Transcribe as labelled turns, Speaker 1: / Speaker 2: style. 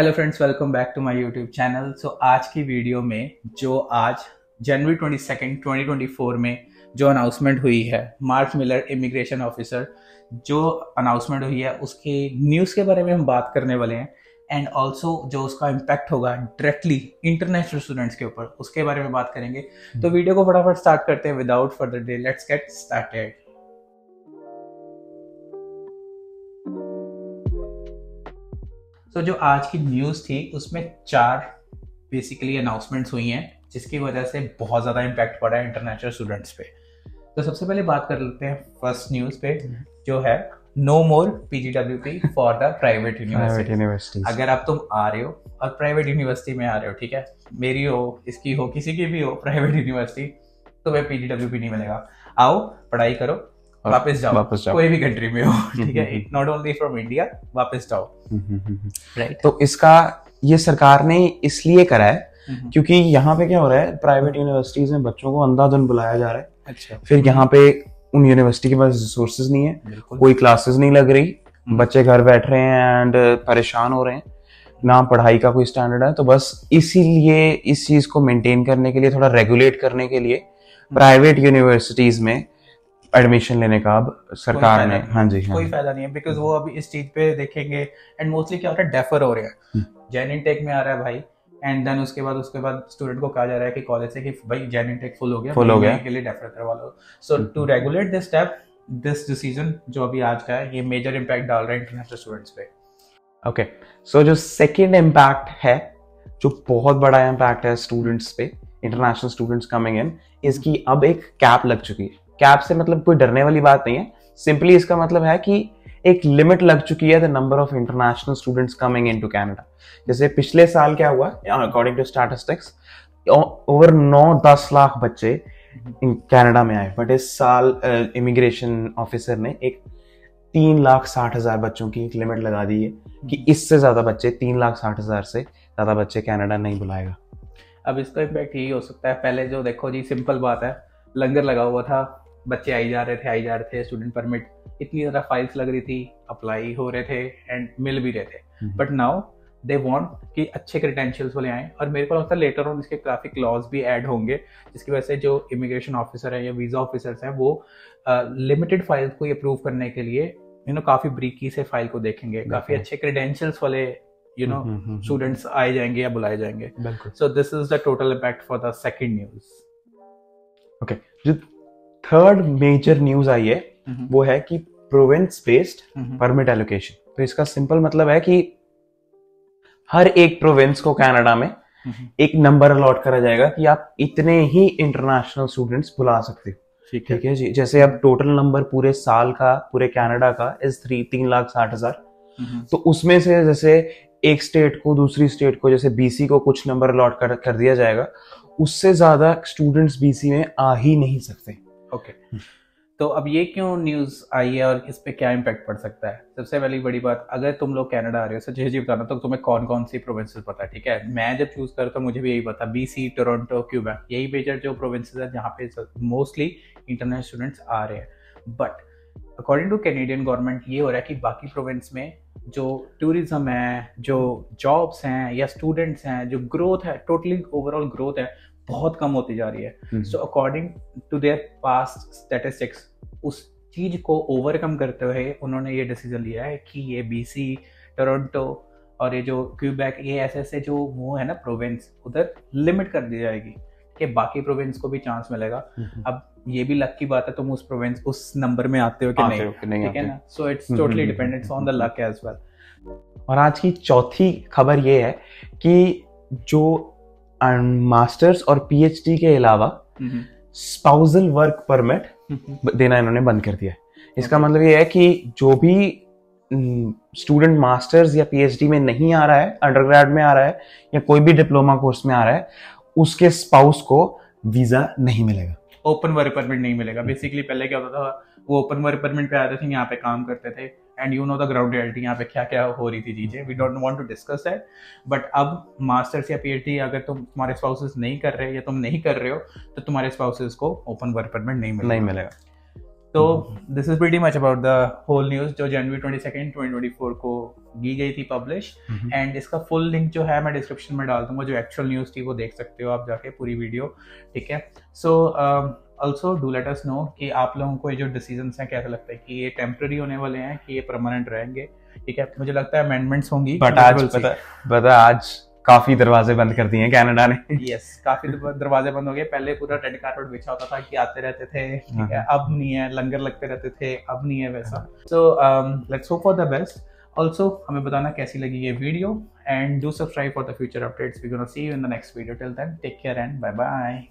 Speaker 1: Hello friends, welcome back to my YouTube channel. So आज की video में जो आज जनवरी 22 2024 में जो अनाउंसमेंट हुई है मार्क मिलर इमिग्रेशन ऑफिसर, जो अनाउंसमेंट हुई है उसके न्यूज़ के बारे में हम बात करने वाले हैं एंड ऑल्सो जो उसका इम्पैक्ट होगा डायरेक्टली इंटरनेशनल स्टूडेंट्स के ऊपर उसके बारे में बात करेंगे। तो वीडियो को फटाफट स्टार्ट करते हैं without further day. Let's get started. तो जो आज की न्यूज़ थी उसमें 4 बेसिकली अनाउंसमेंट्स हुई हैं जिसकी वजह से बहुत ज़्यादा इम्पैक्ट पड़ा है इंटरनेशनल स्टूडेंट्स पे। तो सबसे पहले बात कर लेते हैं फर्स्ट न्यूज़ पे, जो है no more PGWP for the private university. अगर तुम आ रहे हो और प्राइवेट यूनिवर्सिटी में आ रहे हो, ठीक है, मेरी हो, इसकी हो, किसी की भी हो प्राइवेट यूनिवर्सिटी, तो वह PGWP नहीं मिलेगा। आओ पढ़ाई करो, वापस जाओ कोई भी कंट्री में हो, ठीक है, नॉट ओनली फ्रॉम इंडिया, वापस जाओ। राइट।
Speaker 2: तो इसका ये सरकार ने इसलिए करा है क्योंकि यहाँ पे क्या हो रहा है, प्राइवेट यूनिवर्सिटीज में बच्चों को अंधाधुंध बुलाया जा रहा है।
Speaker 1: अच्छा।
Speaker 2: फिर यहाँ पे उन यूनिवर्सिटी के पास रिसोर्सेज नहीं है, कोई क्लासेस नहीं लग रही, बच्चे घर बैठ रहे हैं एंड परेशान हो रहे हैं, ना पढ़ाई का कोई स्टैंडर्ड है। तो बस इसीलिए इस चीज को मेंटेन करने के लिए, थोड़ा रेगुलेट करने के लिए प्राइवेट यूनिवर्सिटीज में एडमिशन लेने का अब सरकार ने, हाँ जी,
Speaker 1: कोई फायदा नहीं है, बिकॉज वो अभी इस चीज पे देखेंगे एंड मोस्टली क्या होता है, डेफर हो रहे हैं। जेन इनटेक में आ रहा है भाई, एंड देन उसके बाद स्टूडेंट को कहा जा रहा है कि कॉलेज से कि भाई जेन इनटेक फुल हो गया के लिए डेफर करवा लो। So to regulate this step, this decision जो अभी आज का है, ये मेजर इम्पैक्ट डाल रहा है इंटरनेशनल स्टूडेंट्स पे।
Speaker 2: ओके, सो जो सेकेंड इम्पैक्ट है, जो बहुत बड़ा इम्पैक्ट है स्टूडेंट्स पे, इंटरनेशनल स्टूडेंट्स कमिंग इन, इसकी अब एक कैप लग चुकी है। कैप से मतलब कोई डरने वाली बात नहीं है, सिंपली इसका मतलब है कि एक लिमिट लग चुकी है the number of international students coming into Canada. जैसे पिछले साल क्या हुआ, according to statistics, over 9-10 lakh बच्चे कनाडा में आए, बट इस साल इमिग्रेशन ऑफिसर ने एक 3,60,000 बच्चों की एक लिमिट लगा दी है कि इससे ज्यादा बच्चे, 3,60,000 से ज्यादा बच्चे कनाडा नहीं बुलाएगा।
Speaker 1: अब इसका इम्पैक्ट यही हो सकता है, पहले जो देखो जी, सिंपल बात है, लंगर लगा हुआ था, बच्चे आई जा रहे थे, स्टूडेंट परमिट, इतनी ज़्यादा फाइल्स लग रही थी, अप्लाई हो रहे थे एंड मिल भी रहे थे। बट नाउ दे वांट कि अच्छे क्रेडेंशियल्स वाले आए, और मेरे को लगता है लेटर ऑन इसके काफ़ी क्लॉज भी ऐड होंगे, जिसकी वजह से जो इमिग्रेशन ऑफिसर है या वीज़ा ऑफिसर्स हैं वो लिमिटेड फाइल्स को अप्रूव करने के लिए काफ़ी ब्रीकी से फाइल को देखेंगे, काफ़ी अच्छे क्रेडेंशियल्स वाले स्टूडेंट्स आए जाएंगे या बुलाए जाएंगे। So this is the total impact for the second news.
Speaker 2: Okay, जो थर्ड मेजर न्यूज आई है वो है कि प्रोविंस बेस्ड परमिट एलोकेशन। तो इसका सिंपल मतलब है कि हर एक प्रोविंस को कनाडा में एक नंबर अलॉट करा जाएगा कि आप इतने ही इंटरनेशनल स्टूडेंट्स बुला सकते हो। ठीक है जी। जैसे अब टोटल नंबर पूरे साल का, पूरे कनाडा का इस 3,60,000। तो उसमें से जैसे एक स्टेट को, दूसरी स्टेट को, जैसे BC को कुछ नंबर अलॉट कर दिया जाएगा, उससे ज्यादा स्टूडेंट्स BC में आ ही नहीं सकते।
Speaker 1: ओके, तो अब ये क्यों न्यूज़ आई है और इस पे क्या इम्पैक्ट पड़ सकता है? सबसे पहली बड़ी बात, अगर तुम लोग कनाडा आ रहे हो, सच्ची जी बताना, तो तुम्हें कौन कौन सी प्रोविंसेस पता है? ठीक है, मैं जब चूज करता हूँ मुझे भी यही पता, BC, टोरंटो, क्यूबेक, यही मेजर जो प्रोविंसेस है जहाँ पे मोस्टली इंटरनेशनल स्टूडेंट्स आ रहे हैं। But according two Canadian government ये हो रहा है कि बाकी प्रोविंस में जो टूरिज्म है, जो जॉब्स हैं या स्टूडेंट्स हैं, जो ग्रोथ है, टोटली ओवरऑल ग्रोथ है, बहुत कम होती जा रही है। So according to their past statistics, उस चीज को ओवरकम करते हुए उन्होंने ये डिसीजन लिया है कि ये BC, टोरंटो और ये जो क्यूबेक, ये ऐसे जो वो है ना प्रोविंस, उधर लिमिट कर दी जाएगी कि बाकी प्रोविंस को भी चांस मिलेगा। अब ये भी लक की बात है, तुम उस प्रोविंस उस नंबर में आते हो कि नहीं, ठीक है ना। So it's totally dependent on the luck as well.
Speaker 2: और आज की चौथी खबर ये है कि जो मास्टर्स और PhD के अलावा स्पाउसल वर्क परमिट देना इन्होंने बंद कर दिया है। इसका मतलब ये है कि जो भी स्टूडेंट मास्टर्स या PhD में नहीं आ रहा है, अंडरग्रेड में आ रहा है या कोई भी डिप्लोमा कोर्स में आ रहा है, उसके स्पाउस को वीजा नहीं मिलेगा,
Speaker 1: ओपन वर्क परमिट नहीं मिलेगा। बेसिकली पहले क्या होता था, वो ओपन वर्क परमिट पे आते थे, यहाँ पे काम करते थे, and you know the ground reality यहाँ पे क्या क्या हो रही थी चीजें, we don't want to discuss that. But अब मास्टर्स या PhD अगर तुम्हारे स्पाउसेस नहीं कर रहे या तुम नहीं कर रहे हो, तो तुम्हारे स्पाउसेस को ओपन वर्क परमिट नहीं मिलेगा। तो this is pretty much about the whole news जो जनवरी 22 2024 को की गई थी पब्लिश। एंड इसका फुल लिंक जो है मैं डिस्क्रिप्शन में डाल दूंगा, जो एक्चुअल न्यूज थी वो देख सकते हो आप जाके पूरी वीडियो, ठीक है। So also do let us know कि आप लोगों को ये जो डिसीजंस हैं कैसा लगता है, कि ये टेम्पररी होने वाले हैं कि ये परमानेंट रहेंगे, ठीक है। मुझे लगता है अमेंडमेंट्स होंगी,
Speaker 2: बट आज पता आज काफी दरवाजे बंद कर दिए हैं कनाडा ने।
Speaker 1: यस काफी दरवाजे बंद हो गए। पहले पूरा रेड कार्पेट बिछा होता था कि आते रहते थे, ठीक है, अब नहीं है। लंगर लगते रहते थे, अब नहीं है वैसा। So let's hope for the best. Also हमें बताना कैसी लगी ये वीडियो, and do subscribe for the future updates. We gonna see you in the next video. Till then take care and bye bye.